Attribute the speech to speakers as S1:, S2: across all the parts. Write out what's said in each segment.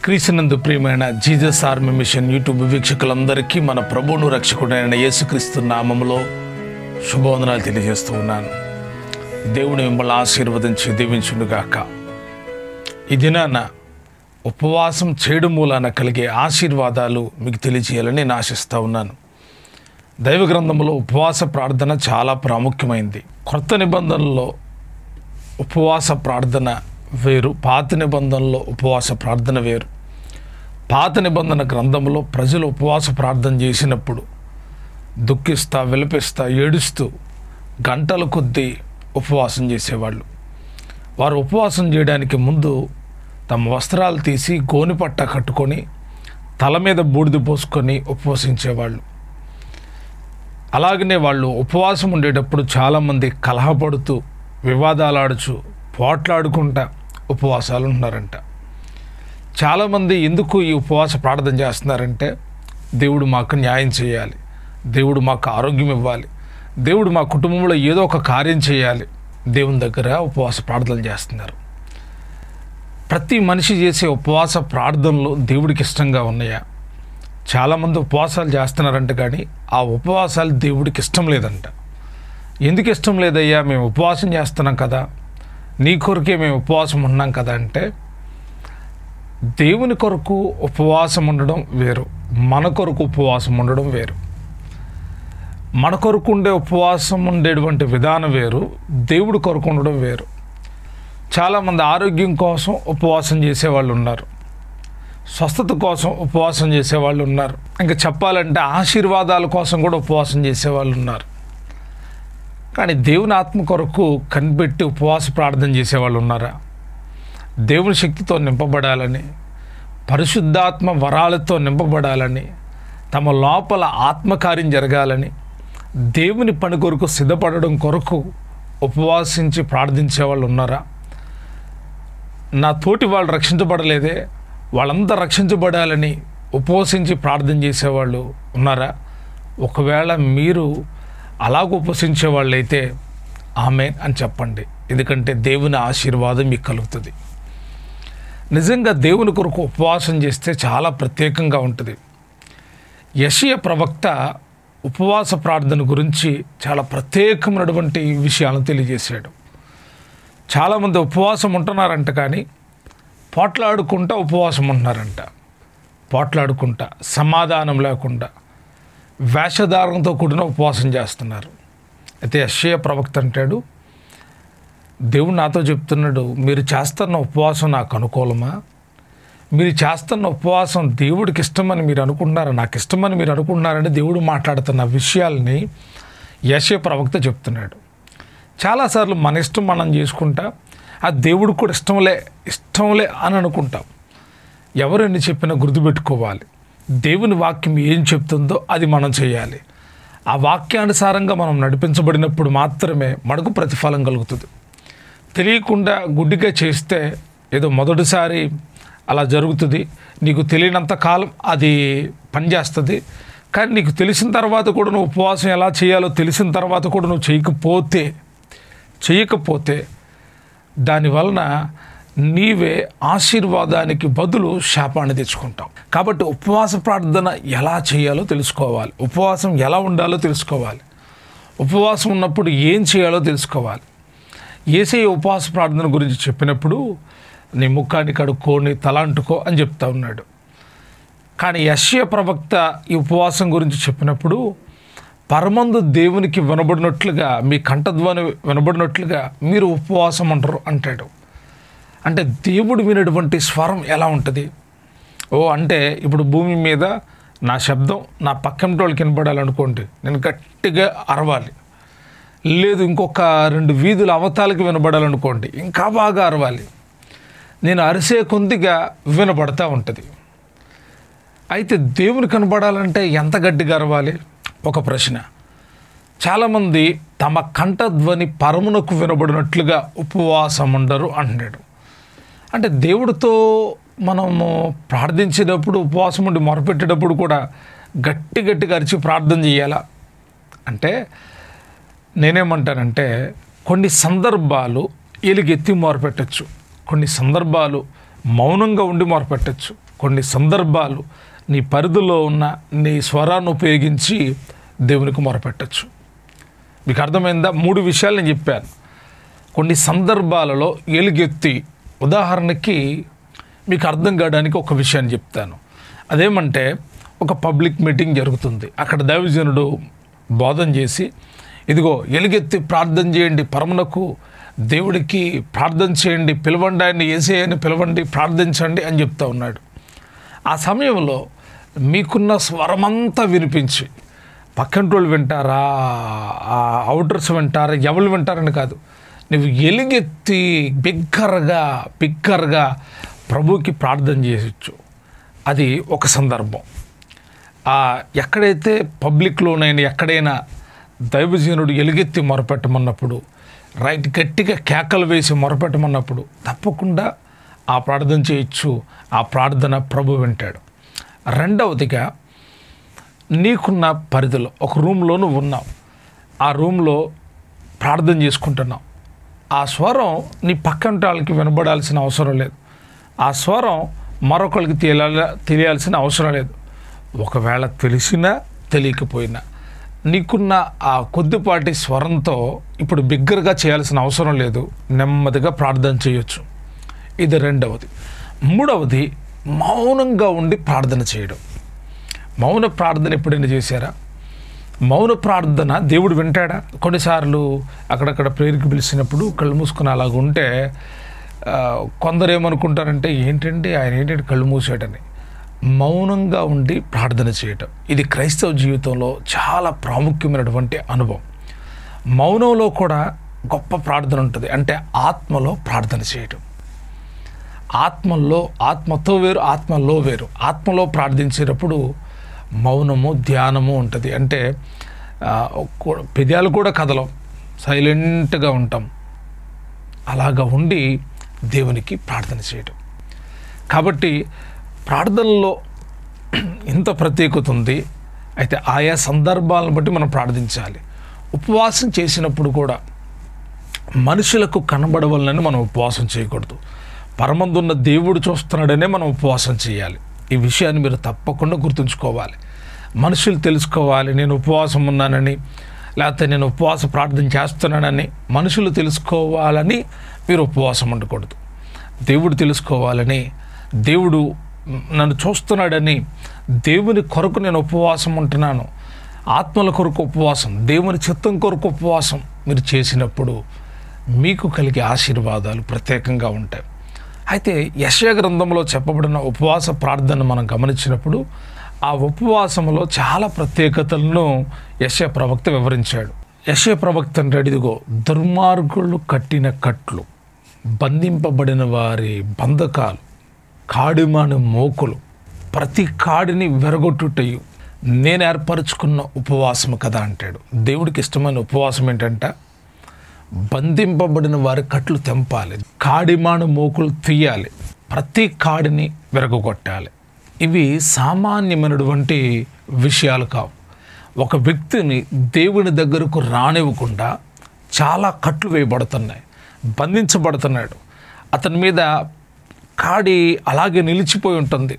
S1: క్రీస్తునందు ప్రియమైన Jesus army machine YouTube వీక్షకులందరికీ మన ప్రభువును రక్షకుడైన యేసుక్రీస్తు నామములో శుభవందనాలు తెలియజేస్తూ ఉన్నాను. దేవుని మిమ్మల్ని ఆశీర్వదించి దీవించునుగాక. ఈ దినాన ఉపవాసం చేయడం మూలాన కలిగే ఆశీర్వాదాలు మీకు తెలియజేయాలని నేను ఆశిస్తూ ఉన్నాను. దైవ గ్రంథంలో ఉపవాస ప్రార్థన చాలా ప్రాముఖ్యమైంది. కొత్త నిబంధనలో ఉపవాస ప్రార్థన వేరు, పాత నిబంధనలో ఉపవాస ప్రార్థన వేరు. పాత నిబంధన గ్రంథంలో ప్రజలు ఉపవాస ప్రార్థన చేసినప్పుడు దుఃఖిస్తా, విలపిస్తా, ఏడుస్తూ గంటల కొద్దీ ఉపవాసం చేసేవాళ్ళు. వారు ఉపవాసం చేయడానికి ముందు తమ వస్త్రాలు తీసి గోనిపట్ట కట్టుకొని తల మీద బూడిద పోసుకొని ఉపవసించేవాళ్ళు. అలాగనే వాళ్ళు ఉపవాసం ఉండేటప్పుడు చాలామంది కలహపడుతూ, వివాదాలాడుచు, పోట్లాడుకుంటా ఉపవాసాలు ఉంటున్నారంట. చాలామంది ఎందుకు ఈ ఉపవాస ప్రార్థన చేస్తున్నారంటే, దేవుడు మాకు న్యాయం చేయాలి, దేవుడు మాకు ఆరోగ్యం ఇవ్వాలి, దేవుడు మా కుటుంబంలో ఏదో ఒక కార్యం చేయాలి, దేవుని దగ్గర ఉపవాస ప్రార్థనలు చేస్తున్నారు. ప్రతి మనిషి చేసే ఉపవాస ప్రార్థనలు దేవుడికి ఇష్టంగా ఉన్నాయా? చాలామంది ఉపవాసాలు చేస్తున్నారంట, కానీ ఆ ఉపవాసాలు దేవుడికి ఇష్టం లేదంట. ఎందుకు ఇష్టం లేదయ్యా? మేము ఉపవాసం చేస్తున్నాం కదా, నీ కొరకే మేము ఉపవాసం ఉన్నాం కదా అంటే, దేవుని కొరకు ఉపవాసం ఉండడం వేరు, మన కొరకు ఉపవాసం ఉండడం వేరు. మన కొరకు ఉండే ఉపవాసం ఉండేటువంటి విధానం వేరు, దేవుడి కొరకు ఉండడం వేరు. చాలామంది ఆరోగ్యం కోసం ఉపవాసం చేసేవాళ్ళు ఉన్నారు, స్వస్థత కోసం ఉపవాసం చేసేవాళ్ళు ఉన్నారు, ఇంకా చెప్పాలంటే ఆశీర్వాదాల కోసం కూడా ఉపవాసం చేసేవాళ్ళు ఉన్నారు. కానీ దేవుని ఆత్మ కొరకు కనిపెట్టి ఉపవాస ప్రార్థన చేసేవాళ్ళు ఉన్నారా? దేవుని శక్తితో నింపబడాలని, పరిశుద్ధాత్మ వరాలతో నింపబడాలని, తమ లోపల ఆత్మకార్యం జరగాలని, దేవుని పని కొరకు సిద్ధపడడం కొరకు ఉపవాసించి ప్రార్థించేవాళ్ళు ఉన్నారా? నా తోటి వాళ్ళు రక్షించబడలేదే, వాళ్ళంతా రక్షించబడాలని ఉపవసించి ప్రార్థన చేసేవాళ్ళు ఉన్నారా? ఒకవేళ మీరు అలాగ ఉపవసించే వాళ్ళైతే ఆమేన్ అని చెప్పండి, ఎందుకంటే దేవుని ఆశీర్వాదం మీకు కలుగుతుంది. నిజంగా దేవుని కొరకు ఉపవాసం చేస్తే చాలా ప్రత్యేకంగా ఉంటుంది. యెషయా ప్రవక్త ఉపవాస ప్రార్థన గురించి చాలా ప్రత్యేకమైనటువంటి విషయాలను తెలియజేశాడు. చాలామంది ఉపవాసం ఉంటున్నారంట, కానీ పోట్లాడుకుంటా ఉపవాసం ఉంటున్నారంట. పోట్లాడుకుంటా, సమాధానం లేకుండా, వేషధారణతో కూడిన ఉపవాసం చేస్తున్నారు. అయితే యెషయా ప్రవక్త అంటాడు, దేవుడు నాతో చెప్తున్నాడు, మీరు చేస్తున్న ఉపవాసం నాకు అనుకూలమా? మీరు చేస్తున్న ఉపవాసం దేవుడికి ఇష్టమని మీరు అనుకుంటున్నారా, నాకు ఇష్టమని మీరు అనుకుంటున్నారని దేవుడు మాట్లాడుతున్న విషయాల్ని యెషయా ప్రవక్త చెప్తున్నాడు. చాలాసార్లు మన ఇష్టం మనం చేసుకుంటా, ఆ దేవుడికి కూడా ఇష్టంలే అని అనుకుంటాం. ఎవరైనా చెప్పినా గుర్తుపెట్టుకోవాలి, దేవుని వాక్యం ఏం చెప్తుందో అది మనం చేయాలి. ఆ వాక్యానుసారంగా మనం నడిపించబడినప్పుడు మాత్రమే మనకు ప్రతిఫలం కలుగుతుంది. తెలియకుండా గుడ్డిగా చేస్తే ఏదో మొదటిసారి అలా జరుగుతుంది, నీకు తెలియనంత కాలం అది పనిచేస్తుంది. కానీ నీకు తెలిసిన తర్వాత కూడా నువ్వు ఉపవాసం ఎలా చేయాలో తెలిసిన తర్వాత కూడా నువ్వు చేయకపోతే దానివలన నీవే ఆశీర్వాదానికి బదులు శాపాన్ని తెచ్చుకుంటావు. కాబట్టి ఉపవాస ప్రార్థన ఎలా చేయాలో తెలుసుకోవాలి, ఉపవాసం ఎలా ఉండాలో తెలుసుకోవాలి, ఉపవాసం ఉన్నప్పుడు ఏం చేయాలో తెలుసుకోవాలి. యేసయ్య ఉపవాస ప్రార్థన గురించి చెప్పినప్పుడు నీ ముఖాన్ని కడుక్కోని తల అంటుకో అని చెప్తా ఉన్నాడు. కానీ యెషయా ప్రవక్త ఈ ఉపవాసం గురించి చెప్పినప్పుడు పరమందు దేవునికి వినబడినట్లుగా, మీ కంఠధ్వని వినబడినట్లుగా మీరు ఉపవాసం అంటాడు. అంటే దేవుడు వినేటువంటి స్వరం ఎలా ఉంటుంది? అంటే ఇప్పుడు భూమి మీద నా శబ్దం నా పక్కింటి వాళ్ళకి వినపడాలనుకోండి, నేను గట్టిగా అరవాలి. లేదు, ఇంకొక 2 వీధుల అవతాలకి వినపడాలనుకోండి, ఇంకా బాగా అరవాలి. నేను అరిసే కొద్దిగా వినపడతా ఉంటుంది. అయితే దేవుని కనపడాలంటే ఎంత గట్టిగా అరవాలి? ఒక ప్రశ్న. చాలామంది తమ కంఠధ్వని పరమునకు వినబడినట్లుగా ఉపవాసం ఉండరు అంటున్నాడు. అంటే దేవుడితో మనము ప్రార్థించేటప్పుడు, ఉపవాసం ఉండి మొరపెట్టేటప్పుడు కూడా గట్టిగా అరిచి ప్రార్థన చేయాలా అంటే, నేనేమంటానంటే కొన్ని సందర్భాలు ఎలుగెత్తి మొరపెట్టచ్చు, కొన్ని సందర్భాలు మౌనంగా ఉండి మొరపెట్టచ్చు, కొన్ని సందర్భాలు నీ పరిధిలో ఉన్న నీ స్వరాన్ని ఉపయోగించి దేవునికి మొరపెట్టచ్చు. మీకు అర్థమైందా? 3 విషయాలు నేను చెప్పాను. కొన్ని సందర్భాలలో ఎలుగెత్తి, ఉదాహరణకి మీకు అర్థం కావడానికి ఒక విషయాన్ని చెప్తాను. అదేమంటే, ఒక పబ్లిక్ మీటింగ్ జరుగుతుంది. అక్కడ దైవజనుడు బోధన చేసి, ఇదిగో ఎలుగెత్తి ప్రార్థన చేయండి, పరమునకు దేవుడికి ప్రార్థన చేయండి, పిలవండి, ఆయన యేసయ్యని పిలవండి, ప్రార్థించండి అని చెప్తా ఉన్నాడు. ఆ సమయంలో మీకున్న స్వరమంతా వినిపించి, పక్కంటోళ్ళు వింటారా, అవుటర్స్ వింటారా, ఎవరు వింటారని కాదు, నువ్వు ఎలుగెత్తి బిగ్గరగా ప్రభువుకి ప్రార్థన చేయొచ్చు. అది ఒక సందర్భం. ఎక్కడైతే పబ్లిక్లోనైనా ఎక్కడైనా దైవజనుడు ఎలుగెత్తి మొరపెట్టమన్నప్పుడు, రైట్, గట్టిగా కేకలు వేసి మొరపెట్టమన్నప్పుడు తప్పకుండా ఆ ప్రార్థన చేయొచ్చు. ఆ ప్రార్థన ప్రభు వింటాడు. రెండవదిగా, నీకున్న పరిధిలో ఒక రూమ్లో నువ్వు ఉన్నావు. ఆ రూమ్లో ప్రార్థన చేసుకుంటున్నావు. ఆ స్వరం నీ పక్కంటి వాళ్ళకి వినబడాల్సిన అవసరం లేదు. ఆ స్వరం మరొకరికి తెలియాల్సిన అవసరం లేదు. ఒకవేళ తెలిసినా తెలియకపోయినా నీకున్న ఆ కొద్దిపాటి స్వరంతో ఇప్పుడు బిగ్గరగా చేయాల్సిన అవసరం లేదు. నెమ్మదిగా ప్రార్థన చేయొచ్చు. ఇది రెండవది. మూడవది, మౌనంగా ఉండి ప్రార్థన చేయడం. మౌన ప్రార్థన ఎప్పుడైనా చేశారా? మౌన ప్రార్థన దేవుడు వింటాడా? కొన్నిసార్లు అక్కడక్కడ ప్రేయర్కి పిలిచినప్పుడు కళ్ళు మూసుకుని అలాగ ఉంటే కొందరు ఏమనుకుంటారంటే, ఏంటంటే ఆయన ఏంటంటే కళ్ళు మూసాడని. మౌనంగా ఉండి ప్రార్థన చేయటం, ఇది క్రైస్తవ జీవితంలో చాలా ప్రాముఖ్యమైనటువంటి అనుభవం. మౌనంలో కూడా గొప్ప ప్రార్థన ఉంటుంది. అంటే ఆత్మలో ప్రార్థన చేయటం. ఆత్మతో వేరు, ఆత్మలో వేరు. ఆత్మలో ప్రార్థించేటప్పుడు మౌనము, ధ్యానము ఉంటుంది. అంటే పెదాలు కూడా కదలం, సైలెంట్గా ఉంటాం. అలాగా ఉండి దేవునికి ప్రార్థన చేయటం. కాబట్టి ప్రార్థనలో ఇంత ప్రత్యేకత ఉంది. అయితే ఆయా సందర్భాలను బట్టి మనం ప్రార్థించాలి. ఉపవాసం చేసినప్పుడు కూడా మనుషులకు కనబడవలనని మనం ఉపవాసం చేయకూడదు. పరమందున్న దేవుడు చూస్తున్నాడనే మనం ఉపవాసం చేయాలి. ఈ విషయాన్ని మీరు తప్పకుండా గుర్తుంచుకోవాలి. మనుషులు తెలుసుకోవాలి నేను ఉపవాసం ఉన్నానని, లేకపోతే నేను ఉపవాస ప్రార్థన చేస్తున్నానని మనుషులు తెలుసుకోవాలని మీరు ఉపవాసం ఉండకూడదు. దేవుడు తెలుసుకోవాలని, దేవుడు నన్ను చూస్తున్నాడని, దేవుని కొరకు నేను ఉపవాసం ఉంటున్నాను, ఆత్మల కొరకు ఉపవాసం, దేవుని చిత్తం కొరకు ఉపవాసం మీరు చేసినప్పుడు మీకు కలిగే ఆశీర్వాదాలు ప్రత్యేకంగా ఉంటాయి. అయితే యెషయా గ్రంథంలో చెప్పబడిన ఉపవాస ప్రార్థన మనం గమనించినప్పుడు ఆ ఉపవాసంలో చాలా ప్రత్యేకతలను యెషయా ప్రవక్త వివరించాడు. యెషయా ప్రవక్త అంటాడు, ఇదిగో దుర్మార్గులు కట్టిన కట్లు, బంధింపబడిన వారి బంధకాలు, కాడిమాని మోకులు, ప్రతి కాడిని విరగొట్టుటయు నేను ఏర్పరచుకున్న ఉపవాసం కదా అంటాడు. దేవుడికి ఇష్టమైన ఉపవాసం ఏంటంటే బంధింపబడిన వారి కట్లు తెంపాలి, కాడిమాను మోకులు తీయాలి, ప్రతి కాడిని విరగొట్టాలి. ఇవి సామాన్యమైనటువంటి విషయాలు కావు. ఒక వ్యక్తిని దేవుని దగ్గరకు రానివ్వకుండా చాలా కట్లు వేయబడుతున్నాయి, బంధించబడుతున్నాడు. అతని మీద కాడి అలాగే నిలిచిపోయి ఉంటుంది.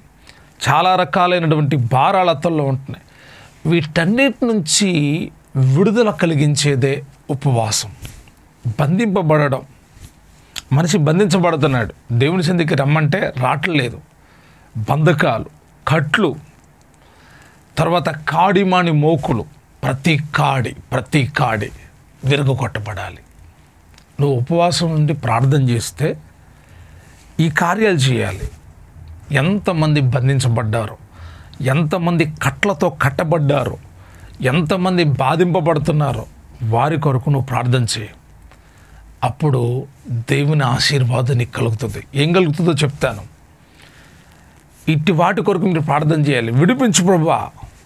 S1: చాలా రకాలైనటువంటి భారాలు అతల్లో ఉంటున్నాయి. వీటన్నిటి నుంచి విడుదల కలిగించేదే ఉపవాసం. బంధింపబడడం, మనిషి బంధించబడుతున్నాడు, దేవుని సన్నిధికి రమ్మంటే రావట్లేదు. బంధకాలు, కట్లు, తర్వాత కాడిమాని మోకులు, ప్రతి కాడి విరగొట్టబడాలి. నువ్వు ఉపవాసం నుండి ప్రార్థన చేస్తే ఈ కార్యాలు చేయాలి. ఎంతమంది బంధించబడ్డారు, ఎంతమంది కట్లతో కట్టబడ్డారు, ఎంతమంది బాధింపబడుతున్నారో వారి కొరకు నువ్వు ప్రార్థన చేయి. అప్పుడు దేవుని ఆశీర్వాదం నీకు కలుగుతుంది. ఏం కలుగుతుందో చెప్తాను. ఇట్టి వాటి కొరకు మీరు ప్రార్థన చేయాలి. విడిపించు ప్రభువా,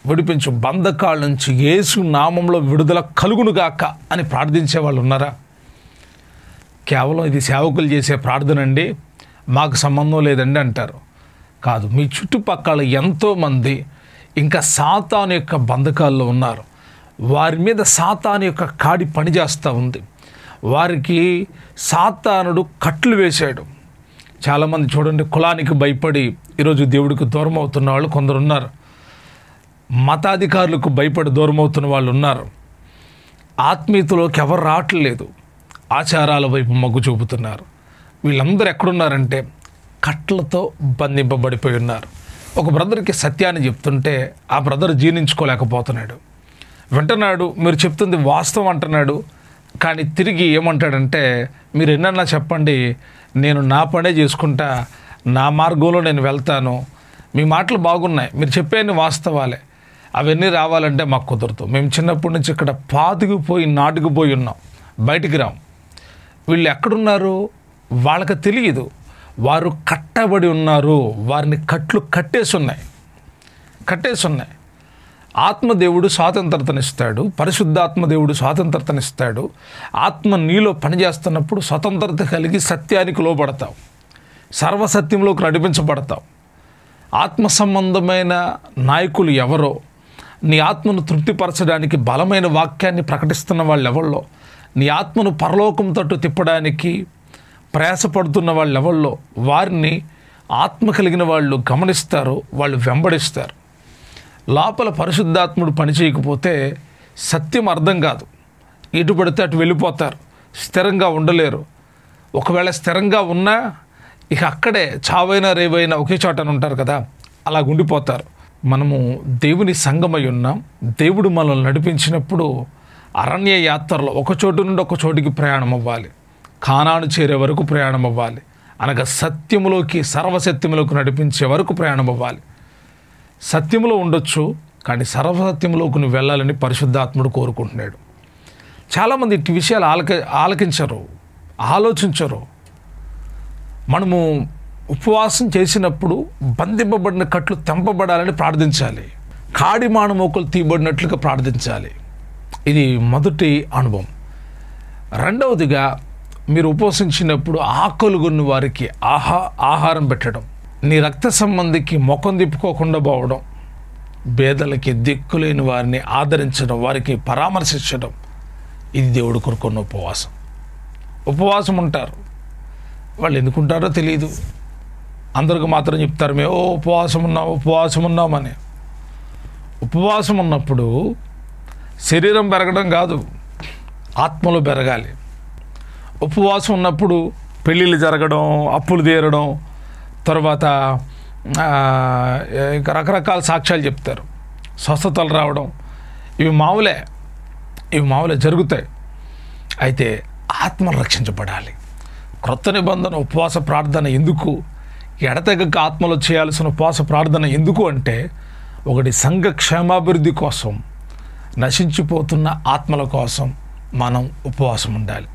S1: విడిపించు, బంధకాల నుంచి యేసు నామంలో విడుదల కలుగును గాక అని ప్రార్థించే వాళ్ళు ఉన్నారా? కేవలం ఇది సేవకులు చేసే ప్రార్థన అండి, మాకు సంబంధం లేదండి అంటారు. కాదు, మీ చుట్టుపక్కల ఎంతోమంది ఇంకా సాతాను యొక్క బంధకాల్లో ఉన్నారు. వారి మీద సాతాను యొక్క కాడి పనిచేస్తూ ఉంది. వారికి సాతానుడు కట్లు వేశాడు. చాలామంది చూడండి, కులానికి భయపడి ఈరోజు దేవుడికి దూరం అవుతున్న వాళ్ళు కొందరు ఉన్నారు. మతాధికారులకు భయపడి దూరం అవుతున్న వాళ్ళు ఉన్నారు. ఆత్మీయతలోకి ఎవరు రావట్లేదు, ఆచారాల వైపు మొగ్గు చూపుతున్నారు. వీళ్ళందరూ ఎక్కడున్నారంటే కట్లతో బంధింపబడిపోయి ఉన్నారు. ఒక బ్రదర్కి సత్యాన్ని చెప్తుంటే ఆ బ్రదర్ జీర్ణించుకోలేకపోతున్నాడు. వింటున్నాడు, మీరు చెప్తుంది వాస్తవం అంటున్నాడు, కానీ తిరిగి ఏమంటాడంటే, మీరు ఎన్నన్నా చెప్పండి, నేను నా పనే చేసుకుంటా, నా మార్గంలో నేను వెళ్తాను, మీ మాటలు బాగున్నాయి, మీరు చెప్పేవి వాస్తవాలే, అవన్నీ రావాలంటే మాకు కుదరదు, మేము చిన్నప్పటి నుంచి ఇక్కడ పాతుకుపోయి నాటుకుపోయి ఉన్నాం, బయటికి రాం. వీళ్ళు ఎక్కడున్నారు వాళ్ళకి తెలియదు, వారు కట్టబడి ఉన్నారు, వారిని కట్లు కట్టేసి ఉన్నాయి. ఆత్మదేవుడు స్వాతంత్రతనిస్తాడు, పరిశుద్ధాత్మదేవుడు స్వాతంత్రతనిస్తాడు. ఆత్మ నీలో పనిచేస్తున్నప్పుడు స్వతంత్రత కలిగి సత్యానికి లోబడతావు, సర్వసత్యంలోకి నడిపించబడతావు. ఆత్మ సంబంధమైన నాయకులు ఎవరో, నీ ఆత్మను తృప్తిపరచడానికి బలమైన వాక్యాన్ని ప్రకటిస్తున్న వాళ్ళు ఎవళ్ళో, నీ ఆత్మను పరలోకం తట్టు తిప్పడానికి ప్రయాసపడుతున్న వాళ్ళు ఎవళ్ళో, వారిని ఆత్మ కలిగిన వాళ్ళు గమనిస్తారు, వాళ్ళు వెంబడిస్తారు. లోపల పరిశుద్ధాత్ముడు పని చేయకపోతే సత్యం అర్థం కాదు, ఇటు పడితే అటు వెళ్ళిపోతారు, స్థిరంగా ఉండలేరు. ఒకవేళ స్థిరంగా ఉన్నా ఇక అక్కడే చావైనా రేవైనా ఒకే చోటన ఉంటారు కదా, అలా ఉండిపోతారు. మనము దేవుని సంఘమై ఉన్నాం. దేవుడు మనల్ని నడిపించినప్పుడు అరణ్య యాత్రలో ఒక చోటు నుండి ఒక చోటికి ప్రయాణం అవ్వాలి, కానాను చేరే వరకు ప్రయాణం అవ్వాలి, అనగా సత్యములోకి సర్వసత్యములోకి నడిపించే వరకు ప్రయాణం అవ్వాలి. సత్యములో ఉండొచ్చు, కానీ సర్వసత్యములోకి నువ్వు వెళ్ళాలని పరిశుద్ధాత్ముడు కోరుకుంటున్నాడు. చాలామంది ఇటు విషయాలు ఆలకించరు, ఆలోచించరు. మనము ఉపవాసం చేసినప్పుడు బంధింపబడిన కట్లు తెంపబడాలని ప్రార్థించాలి, కాడి మానమోకులు తీయబడినట్లుగా ప్రార్థించాలి. ఇది మొదటి అనుభవం. రెండవదిగా, మీరు ఉపవసించినప్పుడు ఆకలిగొన్న వారికి ఆహారం పెట్టడం, నీ రక్త సంబంధికి ముఖం తిప్పుకోకుండా పోవడం, పేదలకి దిక్కులేని వారిని ఆదరించడం, వారికి పరామర్శించడం, ఇది దేవుడు కోరుకున్న ఉపవాసం. ఉపవాసం ఉంటారు, వాళ్ళు ఎందుకుంటారో తెలియదు, అందరికి మాత్రం చెప్తారు మేము ఉపవాసం ఉన్నామని. ఉపవాసం ఉన్నప్పుడు శరీరం పెరగడం కాదు, ఆత్మలో పెరగాలి. ఉపవాసం ఉన్నప్పుడు పెళ్ళిళ్ళు జరగడం, అప్పులు తీరడం, తర్వాత ఇంకా రకరకాల సాక్ష్యాలు చెప్తారు, స్వస్థతలు రావడం, ఇవి మామూలే జరుగుతాయి. అయితే ఆత్మను రక్షించబడాలి. క్రొత్త నిబంధన ఉపవాస ప్రార్థన ఎందుకు, ఎడతెగక ఆత్మలో చేయాల్సిన ఉపవాస ప్రార్థన ఎందుకు అంటే, ఒకటి సంఘ క్షేమాభివృద్ధి కోసం, నశించిపోతున్న ఆత్మల కోసం మనం ఉపవాసం ఉండాలి.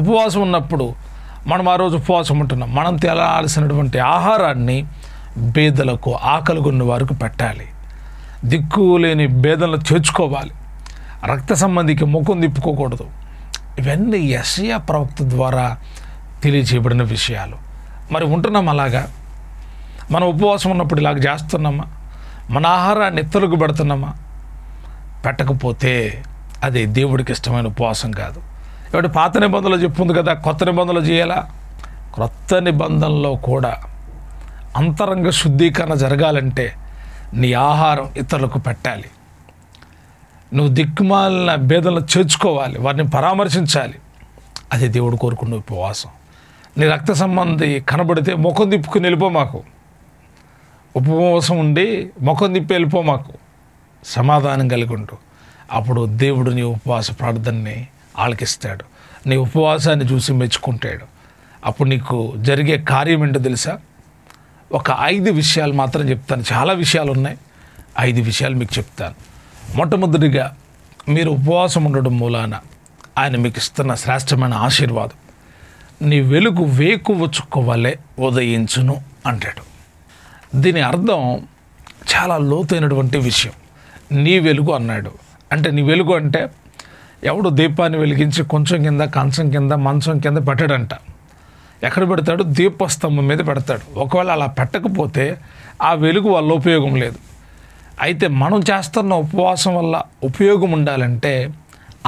S1: ఉపవాసం ఉన్నప్పుడు మనం ఆ రోజు ఉపవాసం ఉంటున్నాం, మనం తినాల్సినటువంటి ఆహారాన్ని బేదలకు, ఆకలిగొన్న వారికి పెట్టాలి, దిక్కులేని బేదలను చేర్చుకోవాలి, రక్త సంబంధికి ముఖం తిప్పుకోకూడదు. ఇవన్నీ యెషయా ప్రవక్త ద్వారా తెలియజేయబడిన విషయాలు. మరి ఉంటున్నాం అలాగా? మనం ఉపవాసం ఉన్నప్పుడు ఇలాగ చేస్తున్నామా? మన ఆహారాన్ని ఇతరులకు పెడుతున్నామా? పెట్టకపోతే అది దేవుడికి ఇష్టమైన ఉపవాసం కాదు. కాబట్టి పాత నిబంధనలో చెప్పుంది కదా, కొత్త నిబంధనలు చేయాలా? క్రొత్త నిబంధనలో కూడా అంతరంగ శుద్ధీకరణ జరగాలంటే నీ ఆహారం ఇతరులకు పెట్టాలి, నువ్వు దిక్కుమాలిన భేదలను చేర్చుకోవాలి, వారిని పరామర్శించాలి. అది దేవుడు కోరుకున్న ఉపవాసం. నీ రక్త సంబంధి కనబడితే ముఖం తిప్పుకుని వెళ్ళిపోమాకు, ఉపవాసం ఉండి ముఖం తిప్పి వెళ్ళిపోమాకు, సమాధానం కలిగి ఉంటూ. అప్పుడు దేవుడు నీ ఉపవాస ప్రార్థనని ఆలకిస్తాడు, నీ ఉపవాసాన్ని చూసి మెచ్చుకుంటాడు. అప్పుడు నీకు జరిగే కార్యం ఏంటో తెలుసా? ఒక 5 విషయాలు మాత్రం చెప్తాను, చాలా విషయాలు ఉన్నాయి, 5 విషయాలు మీకు చెప్తాను. మొట్టమొదటిగా, మీరు ఉపవాసం ఉండడం మూలాన ఆయన మీకు ఇస్తున్న శ్రేష్టమైన ఆశీర్వాదం, నీ వెలుగు వేకువ చుక్క వలె ఉదయించును అంటాడు. దీని అర్థం చాలా లోతైనటువంటి విషయం. నీ వెలుగు అన్నాడు అంటే, నీ వెలుగు అంటే ఎవడు దీపాన్ని వెలిగించి కొంచెం కింద, కంచం కింద, మంచం కింద పెట్టాడంట. ఎక్కడ పెడతాడు? దీపస్తంభం మీద పెడతాడు. ఒకవేళ అలా పెట్టకపోతే ఆ వెలుగు వల్ల ఉపయోగం లేదు. అయితే మనం చేస్తున్న ఉపవాసం వల్ల ఉపయోగం ఉండాలంటే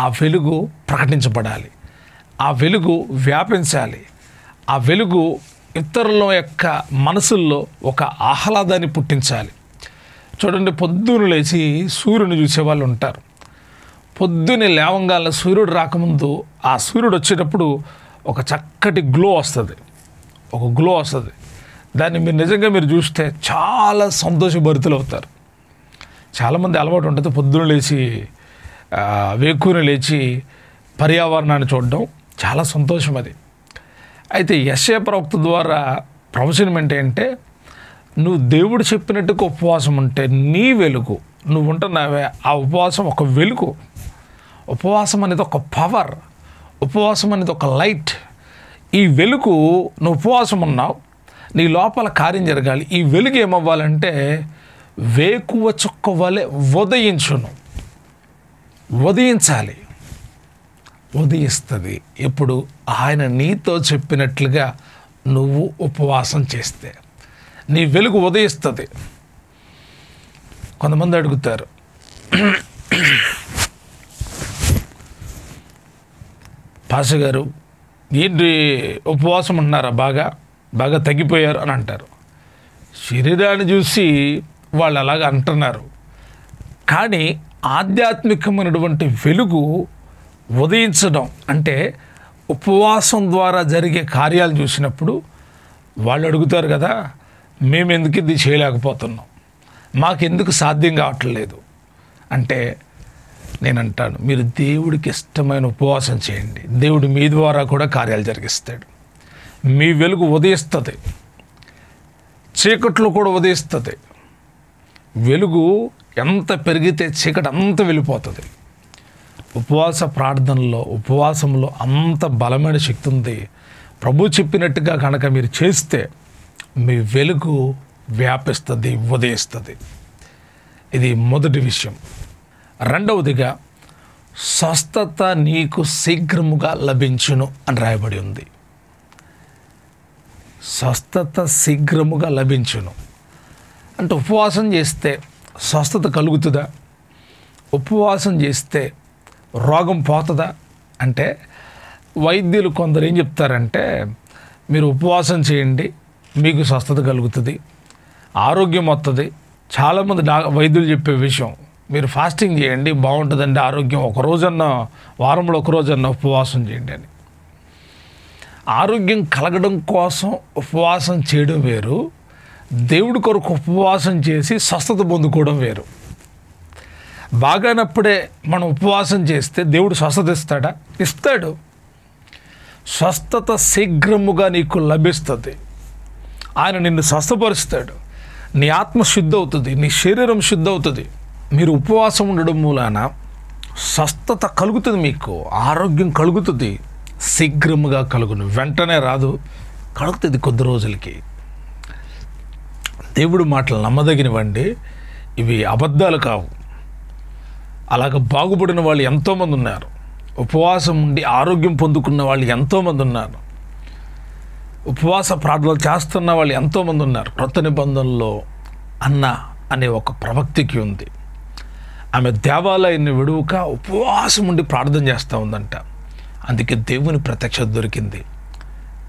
S1: ఆ వెలుగు ప్రకటించబడాలి, ఆ వెలుగు వ్యాపించాలి, ఆ వెలుగు ఇతరుల యొక్క మనసుల్లో ఒక ఆహ్లాదాన్ని పుట్టించాలి. చూడండి, పొద్దున్న లేచి సూర్యుని చూసేవాళ్ళు ఉంటారు. పొద్దున్నే లేవంగాల సూర్యుడు రాకముందు ఆ సూర్యుడు వచ్చేటప్పుడు ఒక చక్కటి గ్లో వస్తుంది, ఒక గ్లో వస్తుంది. దాన్ని మీరు నిజంగా మీరు చూస్తే చాలా సంతోషభరితులు అవుతారు. చాలామంది అలవాటు ఉంటుంది పొద్దున్న లేచి వేకుని లేచి పర్యావరణాన్ని చూడడం, చాలా సంతోషం అది. అయితే యెషయా ప్రవక్త ద్వారా ప్రవచనం ఏంటంటే, నువ్వు దేవుడు చెప్పినట్టుగా ఉపవాసం ఉంటే నీ వెలుగు, నువ్వు ఉంటున్నావే ఆ ఉపవాసం ఒక వెలుగు. ఉపవాసం అనేది ఒక పవర్, ఉపవాసం అనేది ఒక లైట్. ఈ వెలుగు, నువ్వు ఉపవాసం ఉన్నావు, నీ లోపల కార్యం జరగాలి. ఈ వెలుగు ఏమవ్వాలంటే వేకువ చుక్క వలె ఉదయించును, ఉదయించాలి. ఉదయిస్తుంది ఎప్పుడు? ఆయన నీతో చెప్పినట్లుగా నువ్వు ఉపవాసం చేస్తే నీ వెలుగు ఉదయిస్తుంది. కొంతమంది అడుగుతారు, పాస్టర్ గారు ఏంటి ఉపవాసం ఉంటున్నారా, బాగా తగ్గిపోయారు అని అంటారు. శరీరాన్ని చూసి వాళ్ళు అలాగ అంటున్నారు, కానీ ఆధ్యాత్మికమైనటువంటి వెలుగు ఉదయించడం అంటే ఉపవాసం ద్వారా జరిగే కార్యాలు చూసినప్పుడు వాళ్ళు అడుగుతారు కదా, మేము ఎందుకు ఇది చేయలేకపోతున్నాం, మాకెందుకు సాధ్యం కావట్లేదు అంటే, నేనంటాను, మీరు దేవుడికి ఇష్టమైన ఉపవాసం చేయండి, దేవుడు మీ ద్వారా కూడా కార్యాలు జరిగిస్తాడు. మీ వెలుగు ఉదయిస్తుంది, చీకట్లో కూడా ఉదయిస్తుంది. వెలుగు ఎంత పెరిగితే చీకటి అంత వెళ్ళిపోతుంది. ఉపవాస ప్రార్థనలో, ఉపవాసంలో అంత బలమైన శక్తి ఉంది. ప్రభు చెప్పినట్టుగా కనుక మీరు చేస్తే మీ వెలుగు వ్యాపిస్తుంది, ఉదయిస్తుంది. ఇది మొదటి విషయం. రెండవదిగా, స్వస్థత నీకు శీఘ్రముగా లభించును అని రాయబడి ఉంది. స్వస్థత శీఘ్రముగా లభించును అంటే ఉపవాసం చేస్తే స్వస్థత కలుగుతుందా? ఉపవాసం చేస్తే రోగం పోతుందా అంటే, వైద్యులు కొందరు ఏం చెప్తారంటే, మీరు ఉపవాసం చేయండి, మీకు స్వస్థత కలుగుతుంది, ఆరోగ్యం వస్తుంది. చాలామంది వైద్యులు చెప్పే విషయం, మీరు ఫాస్టింగ్ చేయండి బాగుంటుందండి ఆరోగ్యం, ఒకరోజన్నా వారంలో ఒకరోజన్నా ఉపవాసం చేయండి అని. ఆరోగ్యం కలగడం కోసం ఉపవాసం చేయడం వేరు, దేవుడి కొరకు ఉపవాసం చేసి స్వస్థత పొందుకోవడం వేరు. బాగానప్పుడే మనం ఉపవాసం చేస్తే దేవుడు స్వస్థత ఇస్తాడా? ఇస్తాడు. స్వస్థత శీఘ్రముగా నీకు లభిస్తుంది. ఆయన నిన్ను స్వస్థపరుస్తాడు. నీ ఆత్మ శుద్ధి అవుతుంది, నీ శరీరం శుద్ధి అవుతుంది. మీరు ఉపవాసం ఉండడం మూలాన స్వస్థత కలుగుతుంది, మీకు ఆరోగ్యం కలుగుతుంది. శీఘ్రముగా కలుగును, వెంటనే రాదు, కలుగుతుంది కొద్ది రోజులకి. దేవుడు మాటలు నమ్మదగినవండి, ఇవి అబద్ధాలు కావు. అలాగ బాగుపడిన వాళ్ళు ఎంతోమంది ఉన్నారు, ఉపవాసం ఉండి ఆరోగ్యం పొందుకున్న వాళ్ళు ఎంతోమంది ఉన్నారు, ఉపవాస ప్రార్థనలు చేస్తున్న వాళ్ళు ఎంతోమంది ఉన్నారు. క్రొత్త నిబంధనలో అన్న అనే ఒక ప్రవక్తికి ఉంది. ఆమె దేవాలయాన్ని విడువక ఉపవాసం ఉండి ప్రార్థన చేస్తూ ఉందంట. అందుకే దేవుని ప్రత్యక్షత దొరికింది.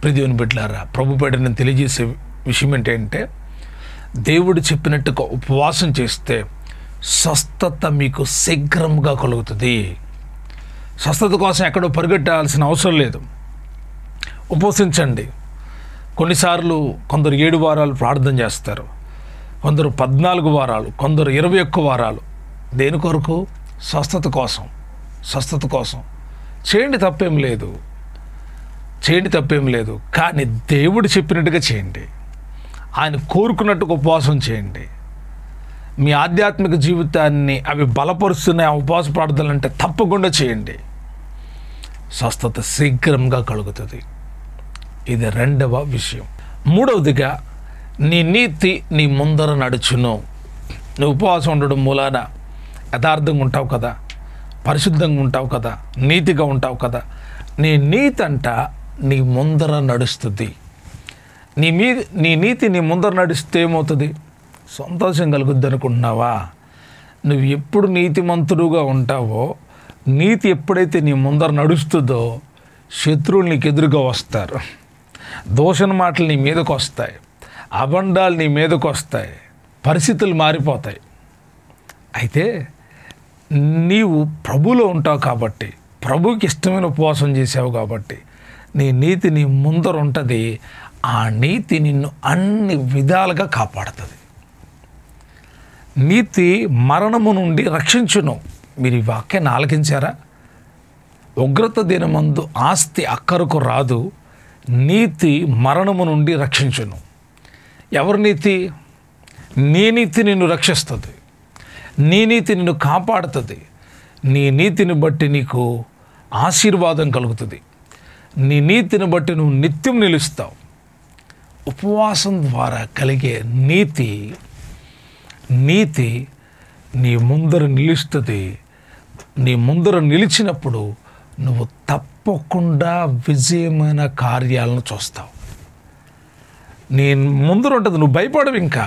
S1: ప్రియదేవుని బిడ్డలారా, ప్రభు పేట నేను తెలియజేసే విషయం ఏంటంటే, దేవుడు చెప్పినట్టుగా ఉపవాసం చేస్తే స్వస్థత మీకు శీఘ్రంగా కలుగుతుంది. స్వస్థత కోసం ఎక్కడో పరిగెట్టాల్సిన అవసరం లేదు. ఉపవసించండి. కొన్నిసార్లు కొందరు 7 వారాలు ప్రార్థన చేస్తారు, కొందరు 14 వారాలు, కొందరు 21 వారాలు. దేని కొరకు? స్వస్థత కోసం. స్వస్థత కోసం చేయండి, తప్పేం లేదు, చేయండి, తప్పేం లేదు. కానీ దేవుడు చెప్పినట్టుగా చేయండి, ఆయన కోరుకున్నట్టుగా ఉపవాసం చేయండి. మీ ఆధ్యాత్మిక జీవితాన్ని అవి బలపరుస్తున్నాయి ఆ ఉపవాస ప్రార్థనలు అంటే తప్పకుండా చేయండి. స్వస్థత శీఘ్రంగా కలుగుతుంది. ఇది రెండవ విషయం. మూడవదిగా, నీ నీతి నీ ముందర నడుచును. నువ్వు ఉపవాసం ఉండడం మూలాన యథార్థంగా ఉంటావు కదా, పరిశుద్ధంగా ఉంటావు కదా, నీతిగా ఉంటావు కదా. నీ నీతి అంట నీ ముందర నడుస్తుంది. నీ నీతి నీ ముందర నడిస్తే ఏమవుతుంది? సంతోషం కలుగుద్ది అనుకుంటున్నావా? నువ్వు ఎప్పుడు నీతిమంతుడుగా ఉంటావో, నీతి ఎప్పుడైతే నీ ముందర నడుస్తుందో శత్రువులు నీకు ఎదురుగా వస్తారు. దూషణ మాటలు నీ మీదకు వస్తాయి, అబండాలు నీ మీదకు వస్తాయి, పరిస్థితులు మారిపోతాయి. అయితే నీవు ప్రభులో ఉంటావు కాబట్టి, ప్రభుకి ఇష్టమైన ఉపవాసం చేసావు కాబట్టి నీ నీతి నీ ముందర ఉంటుంది. ఆ నీతి నిన్ను అన్ని విధాలుగా కాపాడుతుంది. నీతి మరణము నుండి రక్షించును. మీరు ఈ వాక్యాన్ని ఆలకించారా? ఉగ్రత దినమందు ఆస్తి అక్కరకు రాదు, నీతి మరణము నుండి రక్షించును. ఎవరి నీతి? నీ నీతి నిన్ను రక్షిస్తుంది, నీ నీతి నిన్ను కాపాడుతుంది. నీ నీతిని బట్టి నీకు ఆశీర్వాదం కలుగుతుంది. నీ నీతిని బట్టి నువ్వు నిత్యం నిలుస్తావు. ఉపవాసం ద్వారా కలిగే నీతి నీ ముందర నిలుస్తుంది. నీ ముందర నిలిచినప్పుడు నువ్వు తప్పకుండా విజయమైన కార్యాలను చూస్తావు. నీ ముందర ఉంటుంది, నువ్వు భయపడవు. ఇంకా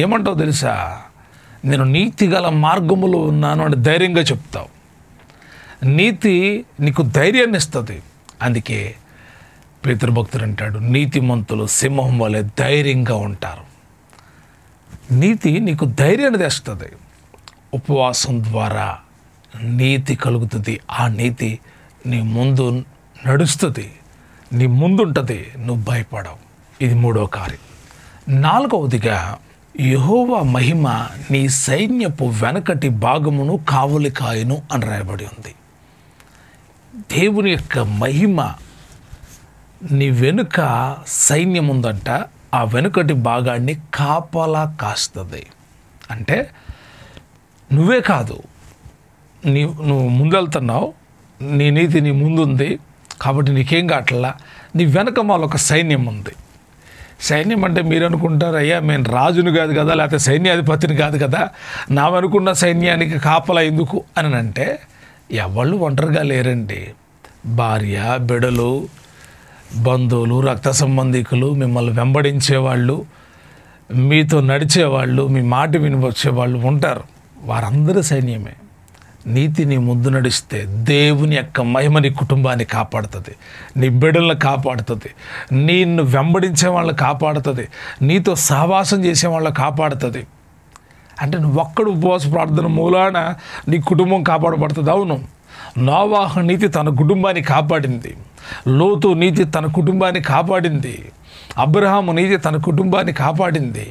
S1: ఏమంటావు తెలుసా? నేను నీతి గల మార్గములో ఉన్నాను అని ధైర్యంగా చెప్తావు. నీతి నీకు ధైర్యాన్ని ఇస్తుంది. అందుకే పేతురు అంటాడు, నీతిమంతులు సింహం వలె ధైర్యంగా ఉంటారు. నీతి నీకు ధైర్యాన్ని తెస్తుంది. ఉపవాసం ద్వారా నీతి కలుగుతుంది. ఆ నీతి నీ ముందు నడుస్తుంది, నీ ముందుంటుంది, నువ్వు భయపడవు. ఇది 3వ కార్యం. 4వదిగా యెహోవా మహిమ నీ సైన్యపు వెనకటి భాగమును కావలి కాయును అని రాయబడి ఉంది. దేవుని యొక్క మహిమ నీ వెనుక సైన్యం ఉందంట, ఆ వెనుకటి భాగాన్ని కాపలా కాస్తుంది. అంటే నువ్వే కాదు, నువ్వు ముందెళ్తున్నావు, నీ నీతి నీ ముందుంది కాబట్టి నీకేం కావట్లా. నీ వెనక మాలొక సైన్యం ఉంది. సైన్యం అంటే మీరు అనుకుంటారు, అయ్యా నేను రాజును కాదు కదా, లేకపోతే సైన్యాధిపతిని కాదు కదా, నా అనుకున్న సైన్యానికి కాపలా ఎందుకు అని అంటే, ఎవళ్ళు ఒంటరిగా లేరండి. భార్య, బిడలు, బంధువులు, రక్త సంబంధికులు, మిమ్మల్ని వెంబడించేవాళ్ళు, మీతో నడిచేవాళ్ళు, మీ మాట విని వచ్చేవాళ్ళు ఉంటారు. వారందరూ సైన్యమే. నీతి నీ ముందు నడిస్తే దేవుని యొక్క మహిమ నీ కుటుంబాన్ని కాపాడుతుంది, నీ బిడ్డలను కాపాడుతుంది, నిన్ను వెంబడించే వాళ్ళని కాపాడుతుంది, నీతో సహవాసం చేసే వాళ్ళని కాపాడుతుంది. అంటే నువ్వు ఒక్కడు ఉపవాస ప్రార్థన మూలాన నీ కుటుంబం కాపాడబడుతుంది. అవును, నోవాహు నీతి తన కుటుంబాన్ని కాపాడింది, లోతు నీతి తన కుటుంబాన్ని కాపాడింది, అబ్రహాము నీతి తన కుటుంబాన్ని కాపాడింది.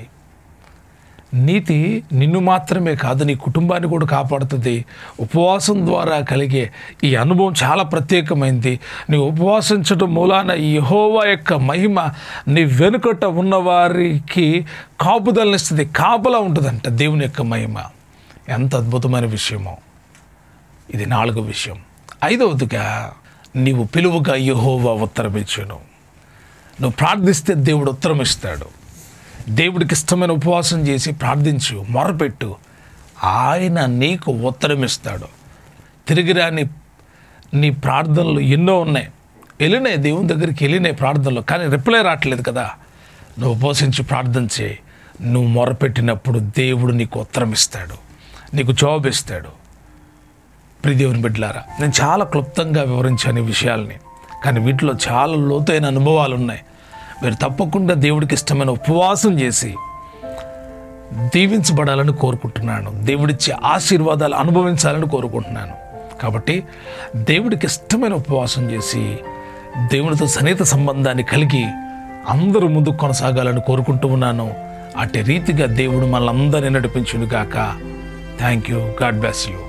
S1: నీతి నిన్ను మాత్రమే కాదు, నీ కుటుంబాన్ని కూడా కాపాడుతుంది. ఉపవాసం ద్వారా కలిగే ఈ అనుభవం చాలా ప్రత్యేకమైంది. నీ ఉపవాసించడం మూలాన యెహోవా యొక్క మహిమ నీ వెనుకట ఉన్నవారికి కాపుదలనిస్తుంది, కాపలా ఉంటుందంట దేవుని యొక్క మహిమ. ఎంత అద్భుతమైన విషయమో. ఇది 4వ విషయం. 5వదిగా నీవు పిలువుగా యెహోవా ఉత్తరమిచ్చును. నువ్వు ప్రార్థిస్తే దేవుడు ఉత్తరం ఇస్తాడు. దేవుడికి ఇష్టమైన ఉపవాసం చేసి ప్రార్థించు, మొరపెట్టు, ఆయన నీకు ఉత్తరం ఇస్తాడు. తిరిగిరాని నీ ప్రార్థనలు ఎన్నో ఉన్నాయి, వెళ్ళినాయి, దేవుని దగ్గరికి వెళ్ళినాయి ప్రార్థనలు, కానీ రిప్లై రావట్లేదు కదా. నువ్వు ఉపవాసించి ప్రార్థన చేయి. నువ్వు మొరపెట్టినప్పుడు దేవుడు నీకు ఉత్తరం ఇస్తాడు, నీకు జవాబు ఇస్తాడు. ప్రియ దేవుని బిడ్డలారా, నేను చాలా క్లుప్తంగా వివరించాను ఈ విషయాల్ని, కానీ వీటిలో చాలా లోతైన అనుభవాలు ఉన్నాయి. మీరు తప్పకుండా దేవుడికి ఇష్టమైన ఉపవాసం చేసి దీవించబడాలని కోరుకుంటున్నాను. దేవుడిచ్చే ఆశీర్వాదాలు అనుభవించాలని కోరుకుంటున్నాను. కాబట్టి దేవుడికి ఇష్టమైన ఉపవాసం చేసి దేవునితో సన్నిహిత సంబంధాన్ని కలిగి అందరూ ముందుకు కొనసాగాలని కోరుకుంటూ ఉన్నాను. అట్టి రీతిగా దేవుడు మనల్ని అందరినీ నడిపించును గాక. Thank you. God bless you.